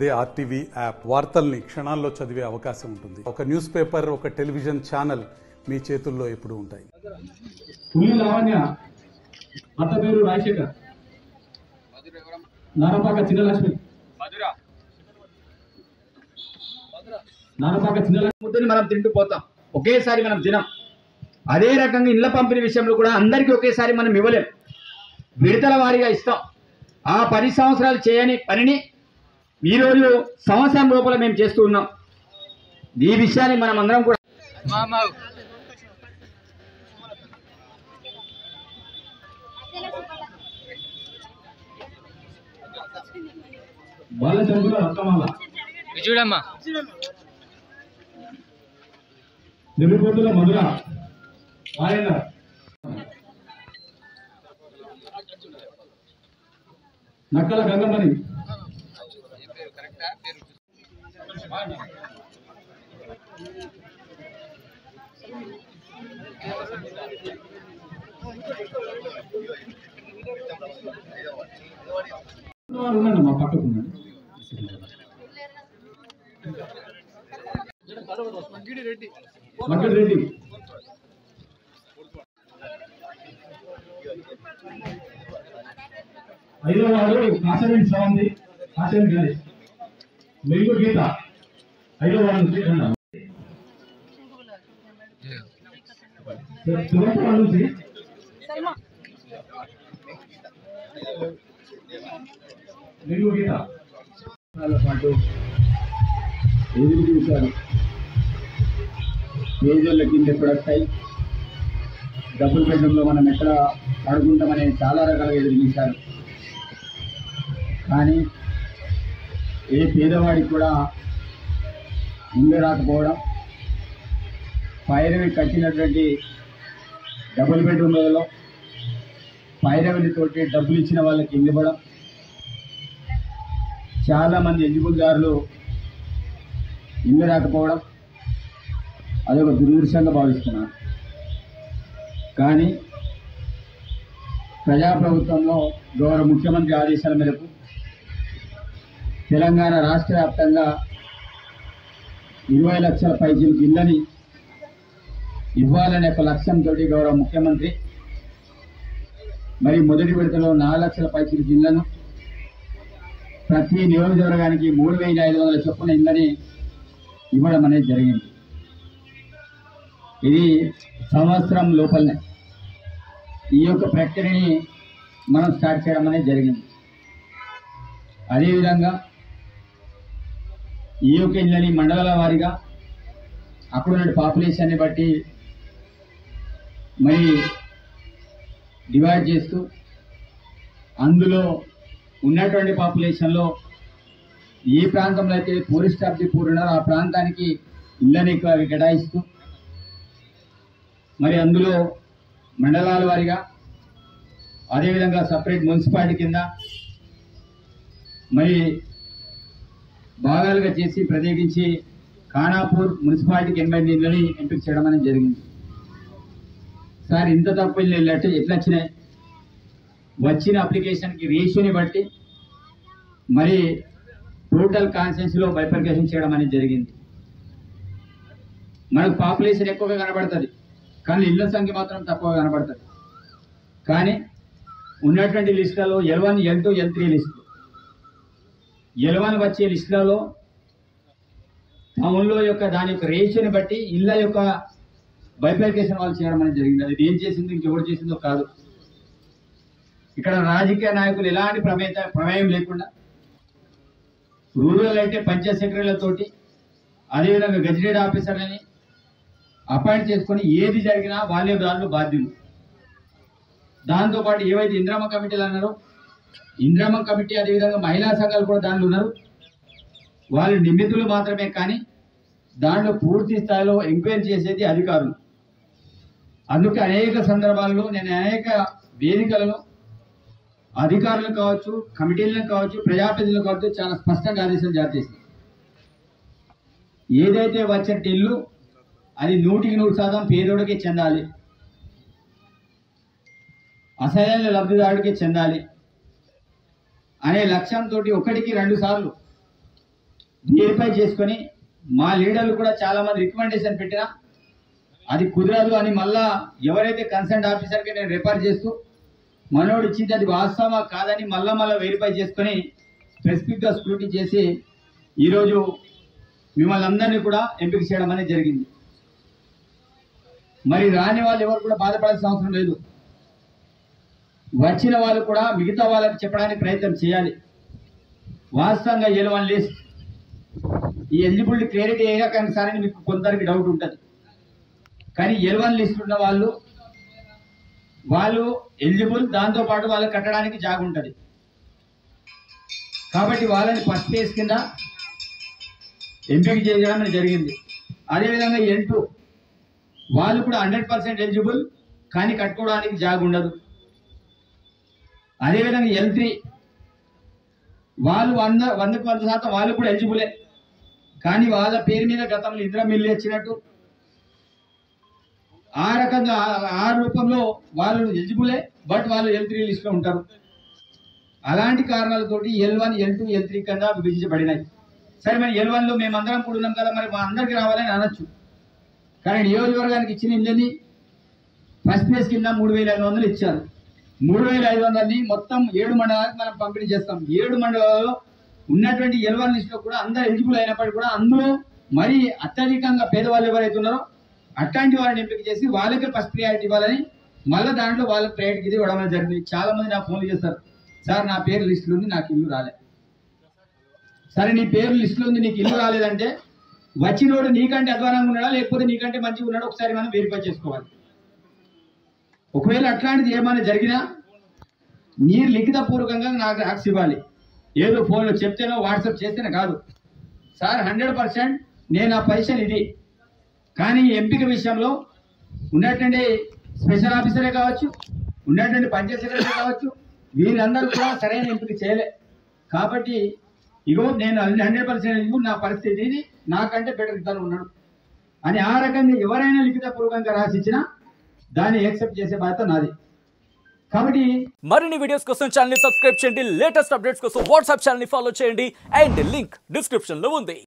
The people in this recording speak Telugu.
అదే ఆర్టీవీ యాప్ వార్తల్ని క్షణాల్లో చదివే అవకాశం ఉంటుంది. ఒక న్యూస్ పేపర్, ఒక టెలివిజన్ ఛానల్ మీ చేతుల్లో ఎప్పుడూ ఉంటాయి. లావణ్య అత్త పేరు రాజశేఖర్, నానపాక చిన్నలక్ష్మి, నానపాక చిన్నలక్ష్మి ముద్దని మనం తింటూ పోతాం, ఒకేసారి మనం తినం. అదే రకంగా ఇళ్ల పంపిణీ విషయంలో కూడా అందరికీ ఒకేసారి మనం ఇవ్వలేం, విడతల వారీగా ఇస్తాం. ఆ 10 సంవత్సరాలు చేయని పనిని ఈరోజు సంవత్సరం లోపల మేము చేస్తూ ఉన్నాం. ఈ విషయాన్ని మనం అందరం కూడా చూడమ్మా నిరుపోతుల మధుర ఆయన నక్కల గంగమణి ఉన్నాడు మా పక్కకు ఉన్నాడు. రెడ్డి ఐదో వాడు కాశరెడ్డి సవంతి, కాశరెడ్డి గణేష్, మెలుగు గీత ఐదో వాడు నుంచి నుంచి మెలుగు గీత పాటు ఎదురు చూశారు. పేజీల కింద ఎప్పుడు వస్తాయి, డబుల్ బెడ్రూమ్లో మనం ఎక్కడ పడుకుంటామని చాలా రకాలుగా ఎదురు చూశారు. కానీ ఏ పేదవాడికి కూడా ఇల్లు రాకపోవడం, పైరవి కట్టినటువంటి డబుల్ బెడ్రూమ్లలో పైరవితోటి డబ్బులు ఇచ్చిన వాళ్ళకి ఇల్లు ఇవ్వడం, చాలామంది ఎన్నికలదారులు ఇల్లు రాకపోవడం అదొక దురదృష్టంగా భావిస్తున్నారు. కానీ ప్రజాప్రభుత్వంలో గౌరవ ముఖ్యమంత్రి ఆదేశాల మేరకు తెలంగాణ రాష్ట్ర వ్యాప్తంగా 20 లక్షల పైచీలకు ఇళ్ళని ఇవ్వాలనే ఒక లక్ష్యంతో గౌరవ ముఖ్యమంత్రి మరి మొదటి విడతలో 4 లక్షల పైచీలకు ఇళ్లను ప్రతి నియోజకవర్గానికి 3,500 చొప్పున ఇళ్ళని ఇవ్వడం అనేది జరిగింది. ఇది సంవత్సరం లోపలనే ఈ యొక్క ప్రక్రియని మనం స్టార్ట్ చేయడం అనేది జరిగింది. అదేవిధంగా ఈ యొక్క ఇళ్ళని మండలాల వారీగా అక్కడున్న పాపులేషన్ని బట్టి మరి డివైడ్ చేస్తూ అందులో ఉన్నటువంటి పాపులేషన్లో ఏ ప్రాంతంలో అయితే పూరెస్ట్ ఆఫ్ ది పూర్ ఉన్నారో ఆ ప్రాంతానికి ఇళ్ళని కేటాయిస్తూ మరి అందులో మండలాల వారీగా అదేవిధంగా సపరేట్ మున్సిపాలిటీ కింద మరి భాగాలుగా చేసి ప్రత్యేకించి ఖానాపూర్ మున్సిపాలిటీకి 80 ఇళ్ళని ఎంపిక చేయడం అనేది జరిగింది. సార్ ఇంత తక్కువ ఇళ్ళు ఎట్లా వచ్చినాయి? వచ్చిన అప్లికేషన్కి రేషియోని బట్టి మరి టోటల్ కాన్స్టిట్యుయెన్సీలో బైఫర్కేషన్ చేయడం అనేది జరిగింది. మనకు పాపులేషన్ ఎక్కువగా కనబడుతుంది, కానీ ఇళ్ల సంఖ్య మాత్రం తక్కువగా కనబడుతుంది. కానీ ఉన్నటువంటి లిస్టులలో L1, L2, L3 లిస్టులు, L1 వచ్చే లిస్టులలో టౌన్లో యొక్క దాని యొక్క రేషియోని బట్టి ఇళ్ళ యొక్క బైఫర్కేషన్ వాళ్ళు చేయడం అనేది జరిగింది. అది ఏం చేసింది ఇంకెవరు చేసిందో కాదు. ఇక్కడ రాజకీయ నాయకులు ఎలాంటి ప్రమేయం లేకుండా రూరల్ అయితే పంచాయత్ సెక్రటరీలతోటి అదేవిధంగా గెజిటెడ్ ఆఫీసర్లని అపాయింట్ చేసుకొని ఏది జరిగినా వాళ్ళే దాంట్లో బాధ్యులు. దాంతోపాటు ఏవైతే ఇంద్రమ్మ కమిటీలు అన్నారో ఇంద్రమ్మ కమిటీ అదేవిధంగా మహిళా సంఘాలు కూడా దాంట్లో ఉన్నారు. వాళ్ళు నిమిత్తులు మాత్రమే, కానీ దాంట్లో పూర్తి స్థాయిలో ఎంక్వైరీ చేసేది అధికారులు. అందుకే అనేక సందర్భాల్లో నేను అనేక వేదికలలో అధికారులు కావచ్చు, కమిటీలను కావచ్చు, ప్రజాప్రతినిధులు కావచ్చు చాలా స్పష్టంగా ఆదేశాలు జారీ చేసింది. ఏదైతే వచ్చే ఇల్లు అది 100% పేదోడికి చెందాలి, అసలైన లబ్ధిదారుడికి చెందాలి అనే లక్ష్యంతో ఒకటికి 2 సార్లు వెరిఫై చేసుకొని మా లీడర్లు కూడా చాలా మంది రికమెండేషన్ పెట్టినా అది కుదరదు అని మళ్ళా ఎవరైతే కన్సర్న్ ఆఫీసర్కి నేను రిఫర్ చేస్తూ మనోడు ఇచ్చింది అది వాస్తవమా కాదని మళ్ళా వెరిఫై చేసుకొని స్పెసిఫిక్గా స్క్రూటీ చేసి ఈరోజు మిమ్మల్ని అందరినీ కూడా ఎంపిక చేయడం అనేది జరిగింది. మరి రాని వాళ్ళు ఎవరు కూడా బాధపడాల్సిన అవసరం లేదు. వచ్చిన వాళ్ళు కూడా మిగతా వాళ్ళకి చెప్పడానికి ప్రయత్నం చేయాలి. వాస్తవంగా L1 లిస్ట్ ఈ ఎలిజిబిలిటీ క్లియరిటీ అయ్యాక కానీ సరే మీకు కొందరికి డౌట్ ఉంటుంది. కానీ L1 లిస్ట్ ఉన్న వాళ్ళు ఎలిజిబుల్, దాంతోపాటు వాళ్ళకి కట్టడానికి జాగ ఉంటుంది. కాబట్టి వాళ్ళని ఫస్ట్ ఫేజ్ కింద ఎంపిక చేయడం జరిగింది. అదేవిధంగా L2 వాళ్ళు కూడా 100% ఎలిజిబుల్, కానీ కట్టుకోవడానికి జాగ ఉండదు. అదేవిధంగా L3 వాళ్ళు 100% వాళ్ళు కూడా ఎలిజిబులే, కానీ వాళ్ళ పేరు మీద గతంలో ఇందిరా మిల్లు ఇచ్చినట్టు ఆ రకంగా ఆ రూపంలో వాళ్ళు ఎలిజిబులే, బట్ వాళ్ళు L3 లిస్ట్లో ఉంటారు. అలాంటి కారణాలతోటి L1, L2, L3 కింద విభజించబడినాయి. సరే మరి L1లో మేమందరం కూడా ఉన్నాం కదా, మరి మా అందరికి రావాలని అనొచ్చు. కానీ నియోజకవర్గానికి ఇచ్చిన ఇంజని ఫస్ట్ ఫేజ్ కింద 3,500 ఇచ్చారు. 3,500ని మొత్తం 7 మండలాలకు మనం పంపిణీ చేస్తాం. 7 మండలాల్లో ఉన్నటువంటి L1 లిస్టులో కూడా అందరూ ఎలిజిబుల్ అయినప్పటికీ కూడా అందులో మరి అత్యధికంగా పేదవాళ్ళు ఎవరైతే ఉన్నారో అట్లాంటి వారిని ఎంపిక చేసి వాళ్ళకి ఫస్ట్ ప్రియారిటీ ఇవ్వాలని మళ్ళీ దాంట్లో వాళ్ళకి ప్రయారిటీ ఇవ్వడం అనేది జరిగింది. చాలా మంది నాకు ఫోన్ చేస్తారు, సార్ నా పేరు లిస్టులో ఉంది, నాకు ఇల్లు రాలే. సరే నీ పేరు లిస్టులో ఉంది, నీకు ఇల్లు రాలేదంటే వచ్చినోడు నీకంటే అధ్వానంగా ఉన్నాడా లేకపోతే నీకంటే మంచిగా ఉన్నాడో ఒకసారి మనం వెరిఫై చేసుకోవాలి. ఒకవేళ అట్లాంటిది ఏమైనా జరిగినా మీరు లిఖితపూర్వకంగా నాకు రాక్స్ ఇవ్వాలి. ఏదో ఫోన్లో చెప్తేనో వాట్సాప్ చేస్తేనే కాదు. సార్ 100% నేను ఆ పొజిషన్ ఇది, కానీ ఎంపిక విషయంలో ఉన్నటువంటి స్పెషల్ ఆఫీసరే కావచ్చు, ఉన్నటువంటి పంచాయతీ సెక్రటరీ కావచ్చు, వీరందరూ కూడా సరైన ఎంపిక చేయలే. కాబట్టి ఇగో నేను 100% నా పరిస్థితి ఇది, నాకంటే బెటర్ ఇద్దరు ఉన్నాడు అని ఆ రకంగా ఎవరైనా లిఖితపూర్వకంగా రాసిచ్చినా దాన్ని యాక్సెప్ట్ చేసే బాధ్యత నాది. కాబట్టి మరిన్ని వీడియోస్ కోసం ఛానల్ ని సబ్స్క్రైబ్ చేయండి, లేటెస్ట్ అప్డేట్స్ కోసం వాట్సాప్ ఛానల్ ని ఫాలో చేయండి, అండ్ లింక్ డిస్క్రిప్షన్ లో ఉంది.